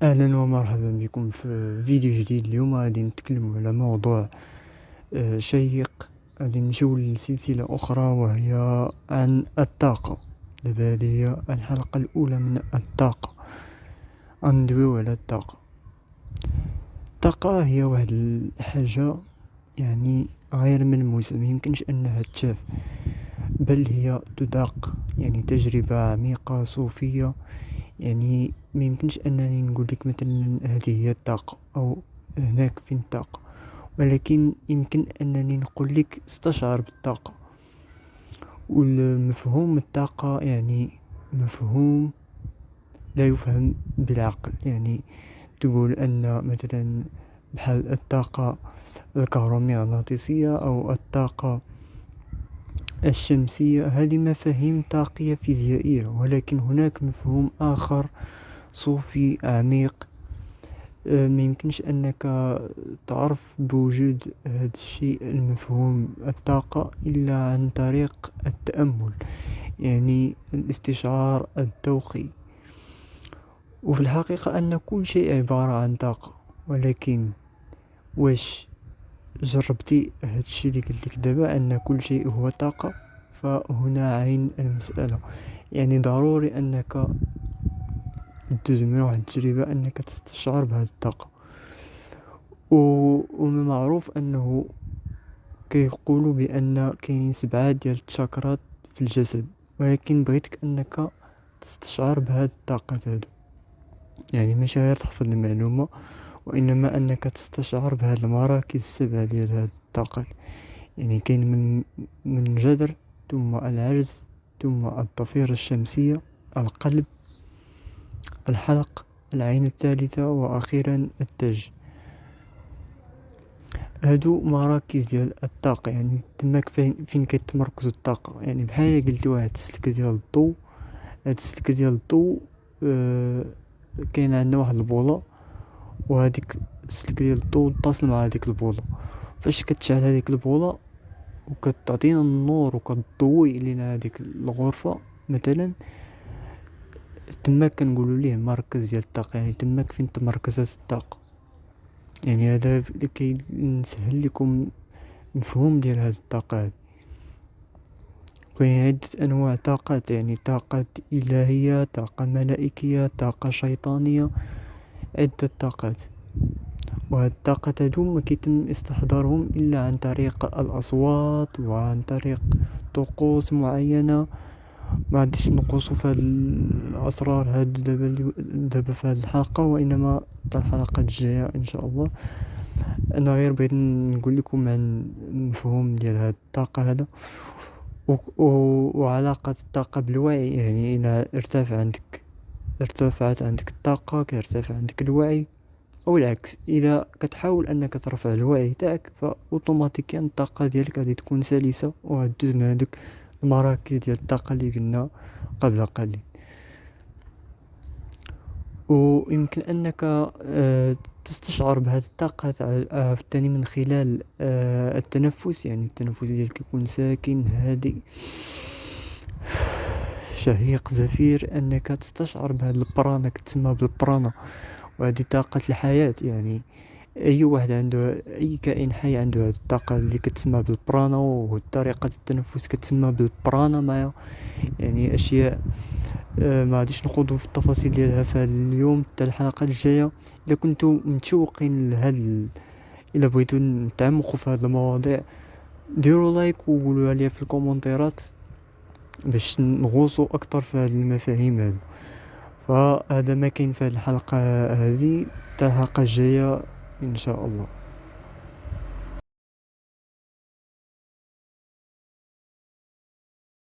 اهلا ومرحبا بكم في فيديو جديد. اليوم غادي نتكلم على موضوع شيق. غادي نمشيو لسلسلة اخرى وهي عن الطاقة. دابا هذه هي الحلقة الاولى من الطاقة. غندويو على الطاقة هي واحد الحاجة يعني غير ملموسة، ميمكنش انها تشاف، بل هي تذاق، يعني تجربة عميقة صوفية. يعني ما يمكنش انني نقول لك مثلا هذه هي الطاقه او هناك فين الطاقه، ولكن يمكن انني نقول لك استشعر بالطاقه. والمفهوم الطاقه يعني مفهوم لا يفهم بالعقل. يعني تقول ان مثلا بحال الطاقه الكهرومغناطيسيه او الطاقه الشمسيه، هذه مفاهيم طاقيه فيزيائيه، ولكن هناك مفهوم اخر صوفي عميق. ما يمكنش انك تعرف بوجود هذا الشيء المفهوم الطاقة الا عن طريق التأمل، يعني الاستشعار الذوقي. وفي الحقيقة ان كل شيء عبارة عن طاقة، ولكن واش جربتي هذا الشيء اللي قلت لك دابا ان كل شيء هو طاقة؟ فهنا عين المسألة. يعني ضروري انك دوز من واحد التجربة انك تستشعر بهذه الطاقة. ومن المعروف انه كيقولوا بان كاين 7 ديال التشاكرات في الجسد، ولكن بغيتك انك تستشعر بهذه الطاقات هادو. يعني ماشي غير تحفظ المعلومة، وانما انك تستشعر بهذه المراكز 7 ديال هذه الطاقات. يعني كاين من الجذر، ثم العرز، ثم الضفيرة الشمسية، القلب، الحلق، العين الثالثة، واخيرا التاج. هادو مراكز ديال الطاقة، يعني تماك فين كتمركز الطاقة. يعني بحال قلت واحد السلكة ديال الضوء. هاد السلكة ديال الضوء كاين عندنا واحد البولة، وهاديك السلكة ديال الضوء تصل مع هاديك البولة. فاش كتشعل هاديك البولة وكتعطينا النور وكتضوي لينا هاديك الغرفة مثلا، تماك كنقولوا ليه مركز ديال الطاقة. يعني تماك فين تمركزات الطاقة. يعني هذا لكي نسهل لكم مفهوم ديال هذه الطاقة هذه. كاين عدة أنواع طاقات، يعني طاقة إلهية، طاقة ملائكية، طاقة شيطانية، عدة طاقات. وهاد الطاقات هادو ما كيتم استحضارهم إلا عن طريق الأصوات وعن طريق طقوس معينة. ما غاديش نقصوا في هاد الأسرار هادو دابا في هاد الحلقة، وإنما الحلقات الجاية إن شاء الله. أنا غير بغيت نقول لكم عن المفهوم ديال هاد الطاقة هذا وعلاقة الطاقة بالوعي. يعني إذا ارتفعت عندك الطاقة كيرتفع عندك الوعي، أو العكس. إذا كتحاول أنك ترفع الوعي تاعك فأوتوماتيكيا الطاقة ديالك غادي تكون سلسة، وغادوز من هادوك المراكز ديال الطاقة اللي قلنا قبل قليل. ويمكن أنك تستشعر بهذه الطاقة الثاني من خلال التنفس. يعني التنفس ديالك يكون ساكن هادئ، شهيق زفير، أنك تستشعر بهذه البرانا كتسمى بالبرانا. وهذه طاقة الحياة. يعني أي واحد عنده، أي كائن حي عنده هذه الطاقة اللي كتسمى بالبرانا، وطريقة التنفس كتسمى بالبرانا مايا. يعني أشياء ما غاديش نخوضوا في التفاصيل ديالها في هذا اليوم حتى الحلقه الجايه. الا كنتوا متشوقين الا بغيتوا نتعمقوا في هذه المواضيع، ديروا لايك وقولوا لي في الكومنتات باش نغوصوا اكثر في هذه المفاهيم هذه. فهذا ما كاين في هذه الحلقه هذه، حتى الحلقه الجايه ان شاء الله.